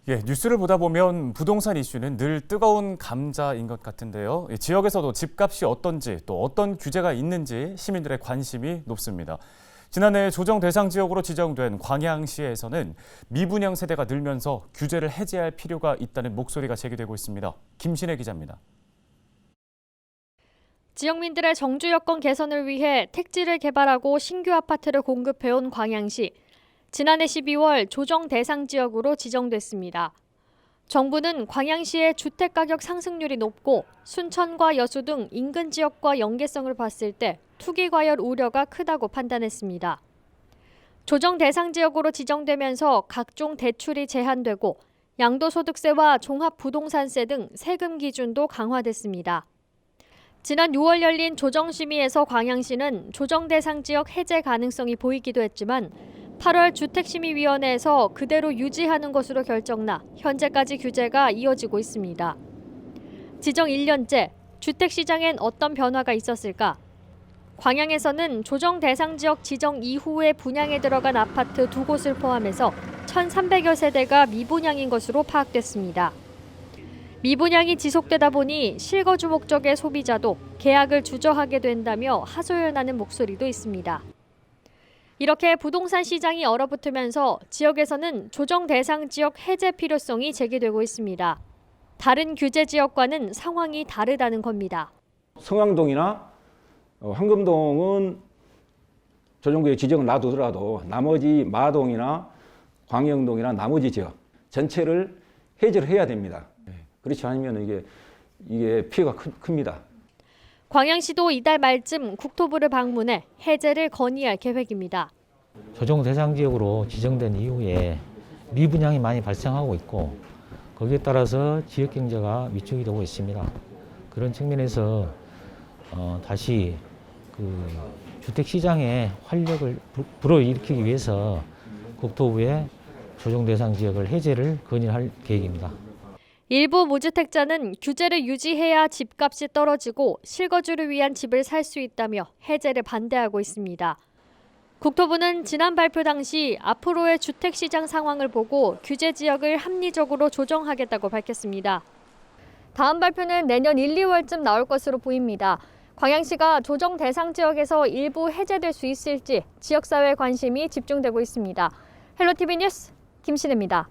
예, 뉴스를 보다 보면 부동산 이슈는 늘 뜨거운 감자인 것 같은데요. 지역에서도 집값이 어떤지 또 어떤 규제가 있는지 시민들의 관심이 높습니다. 지난해 조정 대상 지역으로 지정된 광양시에서는 미분양 세대가 늘면서 규제를 해제할 필요가 있다는 목소리가 제기되고 있습니다. 김신혜 기자입니다. 지역민들의 정주 여건 개선을 위해 택지를 개발하고 신규 아파트를 공급해온 광양시. 지난해 12월 조정 대상 지역으로 지정됐습니다. 정부는 광양시의 주택가격 상승률이 높고 순천과 여수 등 인근 지역과 연계성을 봤을 때 투기 과열 우려가 크다고 판단했습니다. 조정 대상 지역으로 지정되면서 각종 대출이 제한되고 양도소득세와 종합부동산세 등 세금 기준도 강화됐습니다. 지난 6월 열린 조정심의에서 광양시는 조정 대상 지역 해제 가능성이 보이기도 했지만 8월 주택심의위원회에서 그대로 유지하는 것으로 결정나 현재까지 규제가 이어지고 있습니다. 지정 1년째, 주택시장엔 어떤 변화가 있었을까? 광양에서는 조정 대상 지역 지정 이후에 분양에 들어간 아파트 2곳을 포함해서 1,300여 세대가 미분양인 것으로 파악됐습니다. 미분양이 지속되다 보니 실거주 목적의 소비자도 계약을 주저하게 된다며 하소연하는 목소리도 있습니다. 이렇게 부동산 시장이 얼어붙으면서 지역에서는 조정 대상 지역 해제 필요성이 제기되고 있습니다. 다른 규제 지역과는 상황이 다르다는 겁니다. 성황동이나 황금동은 조정구역 지정을 놔두더라도 나머지 마동이나 광영동이나 나머지 지역 전체를 해제를 해야 됩니다. 그렇지 않으면 이게 피해가 큽니다. 광양시도 이달 말쯤 국토부를 방문해 해제를 건의할 계획입니다. 조정 대상 지역으로 지정된 이후에 미분양이 많이 발생하고 있고 거기에 따라서 지역 경제가 위축이 되고 있습니다. 그런 측면에서 다시 주택 시장의 활력을 불어일으키기 위해서 국토부에 조정 대상 지역을 해제를 건의할 계획입니다. 일부 무주택자는 규제를 유지해야 집값이 떨어지고 실거주를 위한 집을 살 수 있다며 해제를 반대하고 있습니다. 국토부는 지난 발표 당시 앞으로의 주택시장 상황을 보고 규제 지역을 합리적으로 조정하겠다고 밝혔습니다. 다음 발표는 내년 1, 2월쯤 나올 것으로 보입니다. 광양시가 조정 대상 지역에서 일부 해제될 수 있을지 지역사회 관심이 집중되고 있습니다. 헬로티비 뉴스 김신혜입니다.